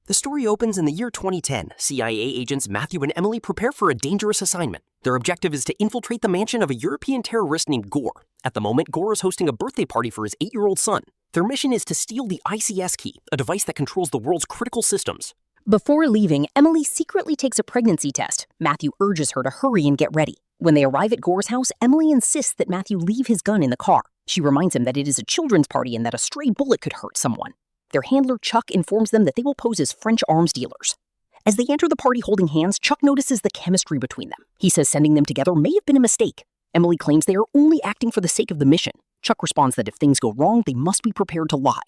The story opens in the year 2010. CIA agents Matthew and Emily prepare for a dangerous assignment. Their objective is to infiltrate the mansion of a European terrorist named Gore. At the moment, Gore is hosting a birthday party for his 8-year-old son. Their mission is to steal the ICS key, a device that controls the world's critical systems. Before leaving, Emily secretly takes a pregnancy test. Matthew urges her to hurry and get ready. When they arrive at Gore's house, Emily insists that Matthew leave his gun in the car. She reminds him that it is a children's party and that a stray bullet could hurt someone. Their handler, Chuck, informs them that they will pose as French arms dealers. As they enter the party holding hands, Chuck notices the chemistry between them. He says sending them together may have been a mistake. Emily claims they are only acting for the sake of the mission. Chuck responds that if things go wrong, they must be prepared to lie.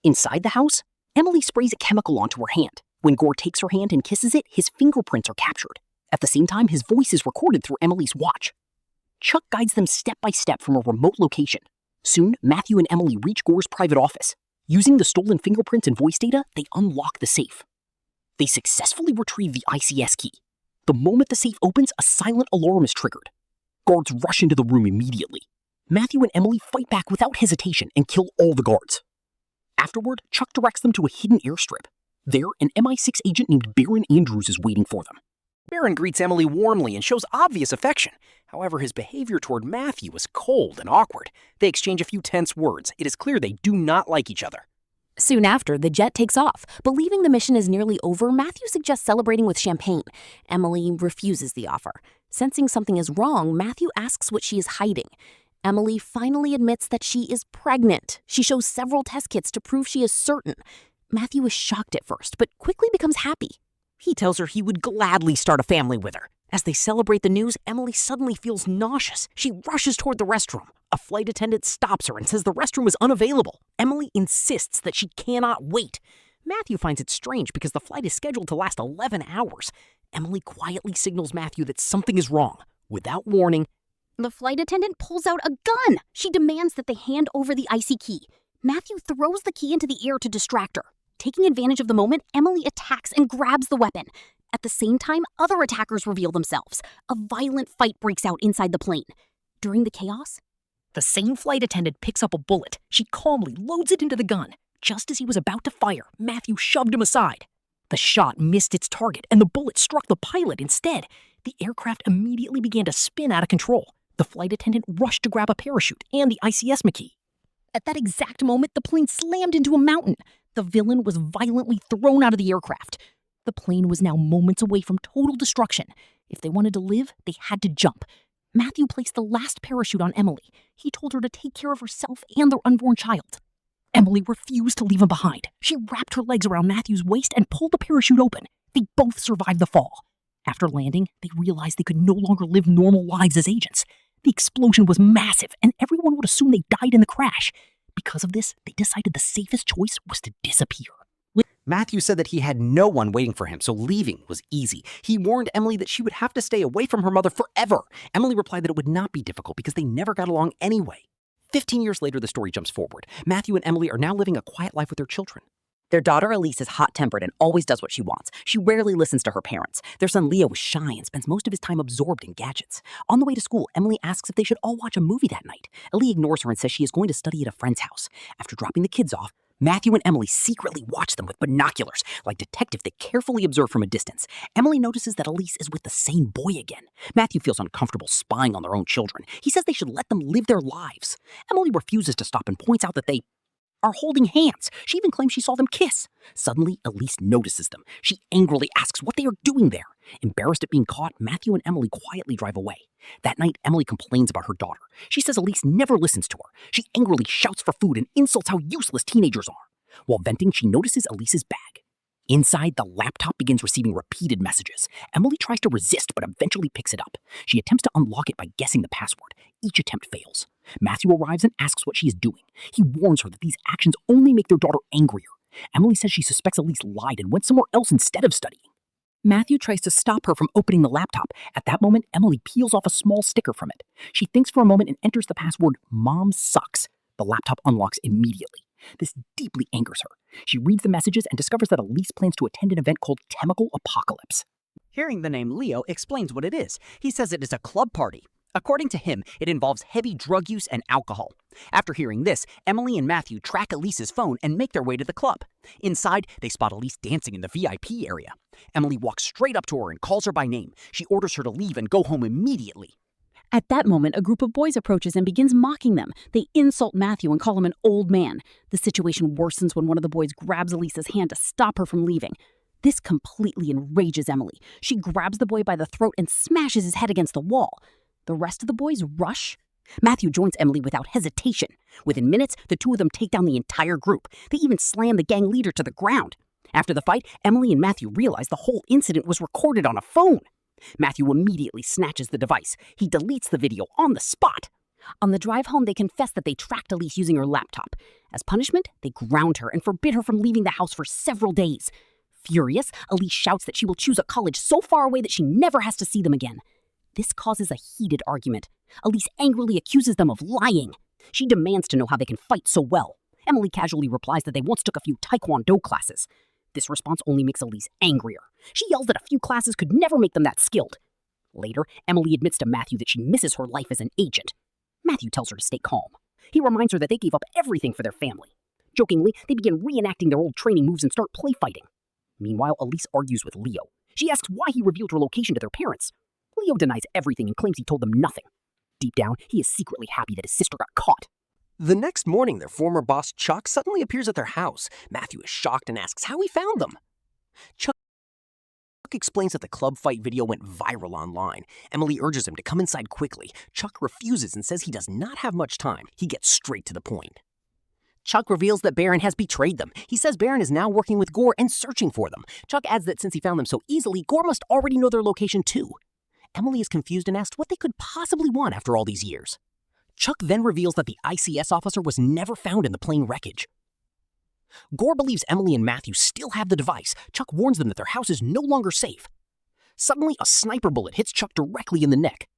Inside the house, Emily sprays a chemical onto her hand. When Gore takes her hand and kisses it, his fingerprints are captured. At the same time, his voice is recorded through Emily's watch. Chuck guides them step by step from a remote location. Soon, Matthew and Emily reach Gore's private office. Using the stolen fingerprints and voice data, they unlock the safe. They successfully retrieve the ICS key. The moment the safe opens, a silent alarm is triggered. Guards rush into the room immediately. Matthew and Emily fight back without hesitation and kill all the guards. Afterward, Chuck directs them to a hidden airstrip. There, an MI6 agent named Baron Andrews is waiting for them. Baron greets Emily warmly and shows obvious affection. However, his behavior toward Matthew is cold and awkward. They exchange a few tense words. It is clear they do not like each other. Soon after, the jet takes off. Believing the mission is nearly over, Matthew suggests celebrating with champagne. Emily refuses the offer. Sensing something is wrong, Matthew asks what she is hiding. Emily finally admits that she is pregnant. She shows several test kits to prove she is certain. Matthew is shocked at first, but quickly becomes happy. He tells her he would gladly start a family with her. As they celebrate the news, Emily suddenly feels nauseous. She rushes toward the restroom. A flight attendant stops her and says the restroom is unavailable. Emily insists that she cannot wait. Matthew finds it strange because the flight is scheduled to last 11 hours. Emily quietly signals Matthew that something is wrong. Without warning, the flight attendant pulls out a gun. She demands that they hand over the IC key. Matthew throws the key into the air to distract her. Taking advantage of the moment, Emily attacks and grabs the weapon. At the same time, other attackers reveal themselves. A violent fight breaks out inside the plane. During the chaos, the same flight attendant picks up a bullet. She calmly loads it into the gun. Just as he was about to fire, Matthew shoved him aside. The shot missed its target, and the bullet struck the pilot instead. The aircraft immediately began to spin out of control. The flight attendant rushed to grab a parachute and the ICS key. At that exact moment, the plane slammed into a mountain. The villain was violently thrown out of the aircraft. The plane was now moments away from total destruction. If they wanted to live, they had to jump. Matthew placed the last parachute on Emily. He told her to take care of herself and their unborn child. Emily refused to leave him behind. She wrapped her legs around Matthew's waist and pulled the parachute open. They both survived the fall. After landing, they realized they could no longer live normal lives as agents. The explosion was massive, and everyone would assume they died in the crash. Because of this, they decided the safest choice was to disappear. Matthew said that he had no one waiting for him, so leaving was easy. He warned Emily that she would have to stay away from her mother forever. Emily replied that it would not be difficult because they never got along anyway. 15 years later, the story jumps forward. Matthew and Emily are now living a quiet life with their children. Their daughter Elise is hot-tempered and always does what she wants. She rarely listens to her parents. Their son Leo is shy and spends most of his time absorbed in gadgets. On the way to school, Emily asks if they should all watch a movie that night. Ellie ignores her and says she is going to study at a friend's house. After dropping the kids off, Matthew and Emily secretly watch them with binoculars. Like detectives, they carefully observe from a distance. Emily notices that Elise is with the same boy again. Matthew feels uncomfortable spying on their own children. He says they should let them live their lives. Emily refuses to stop and points out that they are holding hands. She even claims she saw them kiss. Suddenly, Elise notices them. She angrily asks what they are doing there. Embarrassed at being caught, Matthew and Emily quietly drive away. That night, Emily complains about her daughter. She says Elise never listens to her. She angrily shouts for food and insults how useless teenagers are. While venting, she notices Elise's bag. Inside, the laptop begins receiving repeated messages. Emily tries to resist, but eventually picks it up. She attempts to unlock it by guessing the password. Each attempt fails. Matthew arrives and asks what she is doing. He warns her that these actions only make their daughter angrier. Emily says she suspects Elise lied and went somewhere else instead of studying. Matthew tries to stop her from opening the laptop. At that moment, Emily peels off a small sticker from it. She thinks for a moment and enters the password, "Mom sucks." The laptop unlocks immediately. This deeply angers her. She reads the messages and discovers that Elise plans to attend an event called Chemical Apocalypse. Hearing the name Leo explains what it is. He says it is a club party. According to him, it involves heavy drug use and alcohol. After hearing this, Emily and Matthew track Elise's phone and make their way to the club. Inside, they spot Elise dancing in the VIP area. Emily walks straight up to her and calls her by name. She orders her to leave and go home immediately. At that moment, a group of boys approaches and begins mocking them. They insult Matthew and call him an old man. The situation worsens when one of the boys grabs Elise's hand to stop her from leaving. This completely enrages Emily. She grabs the boy by the throat and smashes his head against the wall. The rest of the boys rush. Matthew joins Emily without hesitation. Within minutes, the two of them take down the entire group. They even slam the gang leader to the ground. After the fight, Emily and Matthew realize the whole incident was recorded on a phone. Matthew immediately snatches the device. He deletes the video on the spot. On the drive home, they confess that they tracked Elise using her laptop. As punishment, they ground her and forbid her from leaving the house for several days. Furious, Elise shouts that she will choose a college so far away that she never has to see them again. This causes a heated argument. Elise angrily accuses them of lying. She demands to know how they can fight so well. Emily casually replies that they once took a few taekwondo classes. This response only makes Elise angrier. She yells that a few classes could never make them that skilled. Later, Emily admits to Matthew that she misses her life as an agent. Matthew tells her to stay calm. He reminds her that they gave up everything for their family. Jokingly, they begin reenacting their old training moves and start play fighting. Meanwhile, Elise argues with Leo. She asks why he revealed her location to their parents. Leo denies everything and claims he told them nothing. Deep down, he is secretly happy that his sister got caught. The next morning, their former boss, Chuck, suddenly appears at their house. Matthew is shocked and asks how he found them. Chuck explains that the club fight video went viral online. Emily urges him to come inside quickly. Chuck refuses and says he does not have much time. He gets straight to the point. Chuck reveals that Baron has betrayed them. He says Baron is now working with Gore and searching for them. Chuck adds that since he found them so easily, Gore must already know their location too. Emily is confused and asks what they could possibly want after all these years. Chuck then reveals that the ICS officer was never found in the plane wreckage. Gore believes Emily and Matthew still have the device. Chuck warns them that their house is no longer safe. Suddenly, a sniper bullet hits Chuck directly in the neck.